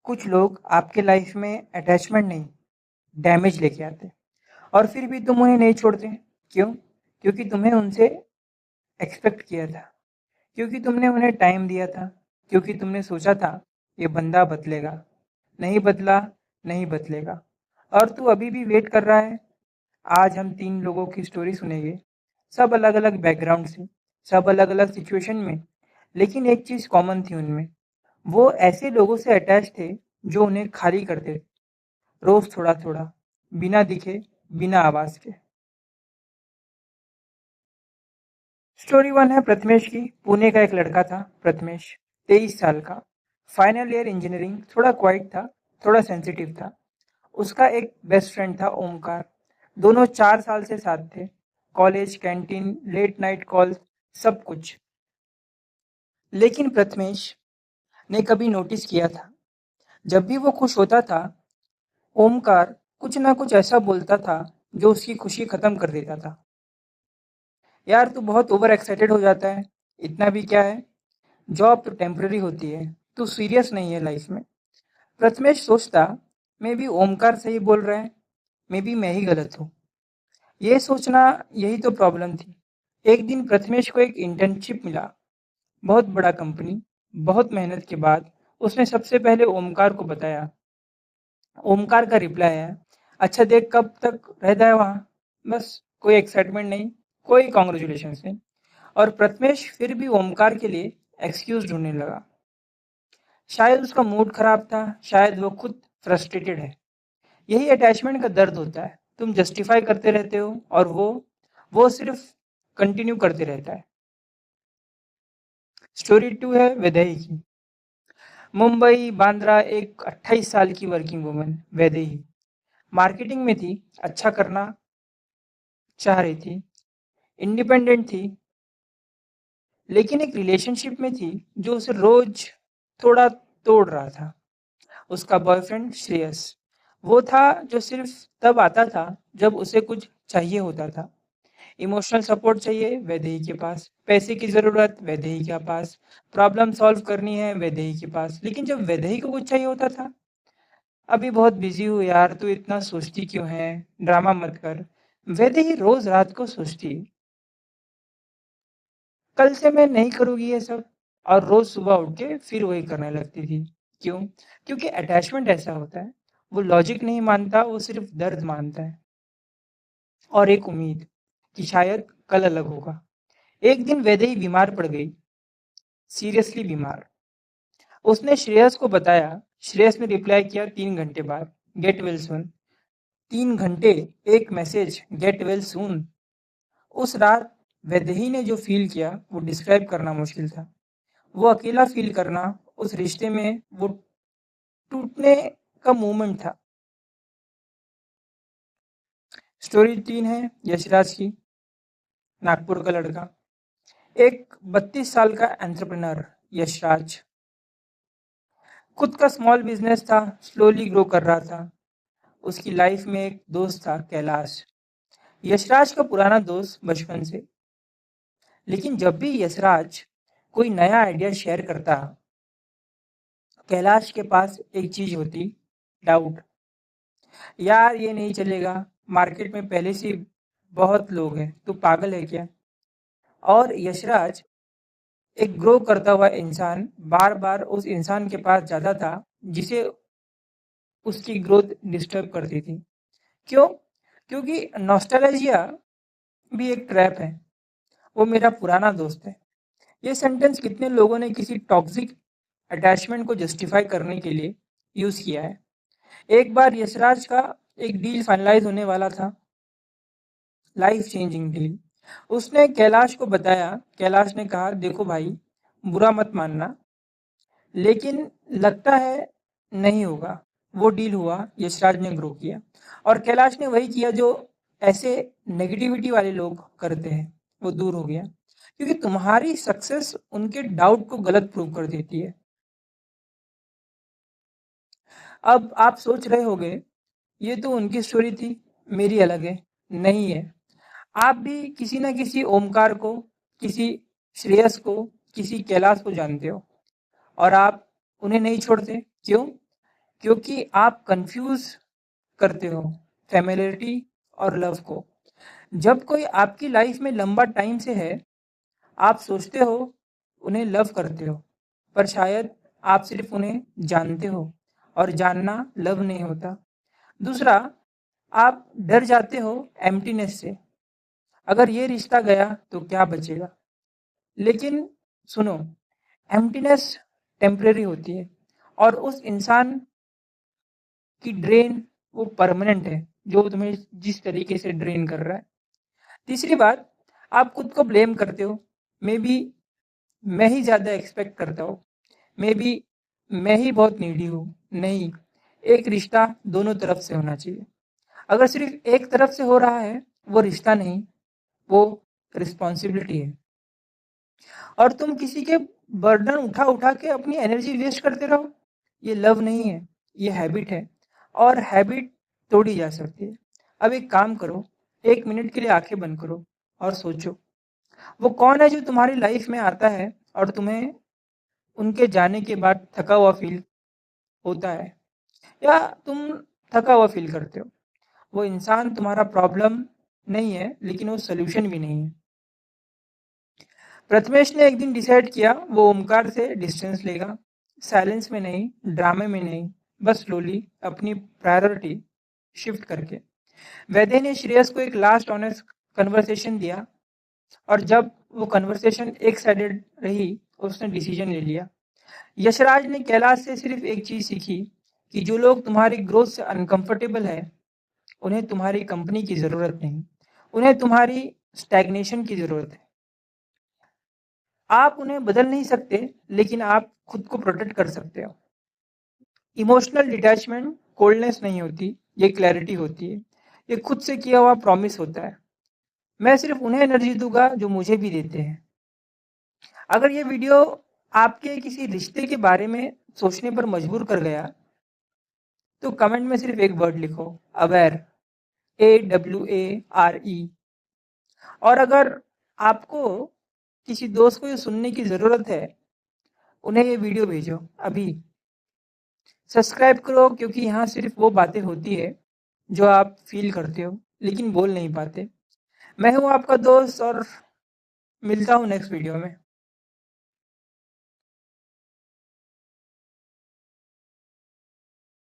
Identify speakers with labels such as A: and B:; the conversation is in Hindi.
A: कुछ लोग आपके लाइफ में अटैचमेंट नहीं, डैमेज लेके आते और फिर भी तुम उन्हें नहीं छोड़ते। क्यों? क्योंकि तुम्हें उनसे एक्सपेक्ट किया था, क्योंकि तुमने उन्हें टाइम दिया था, क्योंकि तुमने सोचा था ये बंदा बदलेगा। नहीं बदला, नहीं बदलेगा, और तू अभी भी वेट कर रहा है। आज हम 3 लोगों की स्टोरी सुनेंगे, सब अलग-अलग बैकग्राउंड से, सब अलग-अलग सिचुएशन में, लेकिन एक चीज़ कॉमन थी उनमें। वो ऐसे लोगों से अटैच थे जो उन्हें खाली करते थे, रोज़ थोड़ा-थोड़ा, बिना दिखे, बिना आवाज़ के। स्टोरी 1 है प्रथमेश की। पुणे का एक लड़का था प्रथमेश, 23 साल का, फाइनल ईयर इंजीनियरिंग, थोड़ा क्वाइट था, थोड़ा सेंसिटिव था। उसका एक बेस्ट फ्रेंड था ओमकार। दोनों 4 साल से साथ थे। College, canteen, late night calls, सब कुछ। लेकिन प्रथमेश ने कभी नोटिस किया था, जब भी वो खुश होता था, ओमकार कुछ ना कुछ ऐसा बोलता था जो उसकी खुशी खत्म कर देता था। यार तू बहुत ओवर एक्साइटेड हो जाता है, इतना भी क्या है, जॉब तो टेम्पररी होती है, तू सीरियस नहीं है लाइफ में। प्रथमेश सोचता, मे बी ओमकार सही बोल रहा है, मे बी मैं ही गलत हूँ। ये सोचना, यही तो प्रॉब्लम थी। एक दिन प्रथमेश को एक इंटर्नशिप मिला, बहुत बड़ा कंपनी। बहुत मेहनत के बाद उसने सबसे पहले ओमकार को बताया। ओमकार का रिप्लाई है, अच्छा देख कब तक रहता है वहाँ, बस कोई एक्साइटमेंट नहीं, कोई कॉन्ग्रेचुलेशंस नहीं। और प्रथमेश फिर भी ओमकार के लिए एक्सक्यूज ढूंढने लगा। शायद उसका मूड खराब था, शायद वो खुद फ्रस्ट्रेटेड है। यही अटैचमेंट का दर्द होता है, तुम जस्टिफाई करते रहते हो और वो सिर्फ कंटिन्यू करते रहता है। स्टोरी 2 है वैदेही की। मुंबई बांद्रा, एक 28 साल की वर्किंग वुमन वैदेही, मार्केटिंग में थी, अच्छा करना चाह रही थी, इंडिपेंडेंट थी, लेकिन एक रिलेशनशिप में थी जो उसे रोज थोड़ा तोड़ रहा था। उसका बॉयफ्रेंड श्रेयस, वो था जो सिर्फ तब आता था जब उसे कुछ चाहिए होता था। इमोशनल सपोर्ट चाहिए, वैदेही के पास। पैसे की ज़रूरत, वैदेही के पास। प्रॉब्लम सॉल्व करनी है, वैदेही के पास। लेकिन जब वैदेही को कुछ चाहिए होता था, अभी बहुत बिजी हूँ यार, तू इतना सोचती क्यों है, ड्रामा मत कर। वैदेही रोज रात को सोचती, कल से मैं नहीं करूँगी ये सब, और रोज सुबह उठ के फिर वही करने लगती थी। क्यों? क्योंकि अटैचमेंट ऐसा होता है, वो लॉजिक नहीं मानता, वो सिर्फ दर्द मानता है और एक उम्मीद कि शायद कल अलग होगा। एक दिन वैदेही बीमार पड़ गई, सीरियसली बीमार। उसने श्रेयस को बताया। श्रेयस ने रिप्लाई किया 3 घंटे बाद, गेट वेल सून। 3 घंटे, एक मैसेज, गेट वेल सून। उस रात वैदेही ने जो फील किया वो डिस्क्राइब करना मुश्किल था। वो अकेला फील करना, उस रिश्ते में वो टूटने का मोमेंट था। स्टोरी 3 है यशराज की। नागपुर का लड़का, एक 32 साल का एंटरप्रेन्योर यशराज। खुद का स्मॉल बिजनेस था, स्लोली ग्रो कर रहा था। उसकी लाइफ में एक दोस्त था, कैलाश। यशराज का पुराना दोस्त बचपन से। लेकिन जब भी यशराज कोई नया आइडिया शेयर करता, कैलाश के पास एक चीज होती, डाउट। यार ये नहीं चलेगा, मार्केट में पहले से बहुत लोग हैं, तू पागल है क्या? और यशराज, एक ग्रो करता हुआ इंसान, बार बार उस इंसान के पास जाता था जिसे उसकी ग्रोथ डिस्टर्ब करती थी। क्यों? क्योंकि नॉस्टैल्जिया भी एक ट्रैप है। वो मेरा पुराना दोस्त है। ये सेंटेंस कितने लोगों ने किसी टॉक्सिक अटैचमेंट को जस्टिफाई करने के लिए यूज किया है। एक बार यशराज का एक डील फाइनलाइज होने वाला था, लाइफ चेंजिंग डील। उसने कैलाश को बताया। कैलाश ने कहा, देखो भाई, बुरा मत मानना, लेकिन लगता है नहीं होगा। वो डील हुआ, यशराज ने ग्रो किया, और कैलाश ने वही किया जो ऐसे नेगेटिविटी वाले लोग करते हैं, वो दूर हो गया। क्योंकि तुम्हारी सक्सेस उनके डाउट को गलत प्रूव कर देती है। अब आप सोच रहे होंगे, ये तो उनकी स्टोरी थी, मेरी अलग है। नहीं है। आप भी किसी न किसी ओमकार को, किसी श्रेयस को, किसी कैलाश को जानते हो, और आप उन्हें नहीं छोड़ते। क्यों? क्योंकि आप कंफ्यूज करते हो फैमिलियरिटी और लव को। जब कोई आपकी लाइफ में लंबा टाइम से है, आप सोचते हो उन्हें लव करते हो, पर शायद आप सिर्फ उन्हें जानते हो, और जानना लव नहीं होता। दूसरा, आप डर जाते हो एम्प्टीनेस से। अगर ये रिश्ता गया तो क्या बचेगा? लेकिन सुनो, एम्प्टीनेस टेम्परेरी होती है, और उस इंसान की ड्रेन वो परमानेंट है, जो तुम्हें जिस तरीके से ड्रेन कर रहा है। तीसरी बात, आप खुद को ब्लेम करते हो। मे बी मैं ही ज़्यादा एक्सपेक्ट करता हूँ, मे बी मैं ही बहुत नीडी हूँ। नहीं, एक रिश्ता दोनों तरफ से होना चाहिए। अगर सिर्फ एक तरफ से हो रहा है, वो रिश्ता नहीं, वो रिस्पॉन्सिबिलिटी है। और तुम किसी के बर्डन उठा उठा के अपनी एनर्जी वेस्ट करते रहो, ये लव नहीं है, ये हैबिट है, और हैबिट तोड़ी जा सकती है। अब एक काम करो, 1 मिनट के लिए आंखें बंद करो और सोचो, वो कौन है जो तुम्हारी लाइफ में आता है और तुम्हें उनके जाने के बाद थका हुआ फील होता है, या तुम थका हुआ फील करते हो? वो इंसान तुम्हारा प्रॉब्लम नहीं है, लेकिन वो सोल्यूशन भी नहीं है। प्रथमेश ने एक दिन डिसाइड किया वो ओमकार से डिस्टेंस लेगा। साइलेंस में नहीं, ड्रामे में नहीं, बस स्लोली, अपनी प्रायोरिटी शिफ्ट करके। वैद्य ने श्रेयस को एक लास्ट ऑनेस्ट कन्वर्सेशन दिया, और जब वो कन्वर्सेशन एक साइडेड रही, उसने डिसीजन ले लिया। यशराज ने कैलाश से सिर्फ एक चीज सीखी, कि जो लोग तुम्हारी ग्रोथ से अनकंफर्टेबल है, उन्हें तुम्हारी कंपनी की जरूरत नहीं, उन्हें तुम्हारी स्टैग्नेशन की जरूरत है। आप उन्हें बदल नहीं सकते, लेकिन आप खुद को प्रोटेक्ट कर सकते हो। इमोशनल डिटैचमेंट कोल्डनेस नहीं होती, ये क्लैरिटी होती है। ये खुद से किया हुआ प्रॉमिस होता है, मैं सिर्फ उन्हें एनर्जी दूंगा जो मुझे भी देते हैं। अगर ये वीडियो आपके किसी रिश्ते के बारे में सोचने पर मजबूर कर गया, तो कमेंट में सिर्फ एक वर्ड लिखो, अवेयर, AWARE। और अगर आपको किसी दोस्त को ये सुनने की ज़रूरत है, उन्हें ये वीडियो भेजो अभी। सब्सक्राइब करो, क्योंकि यहाँ सिर्फ वो बातें होती है जो आप फील करते हो लेकिन बोल नहीं पाते। मैं हूँ आपका दोस्त, और मिलता हूँ नेक्स्ट वीडियो में।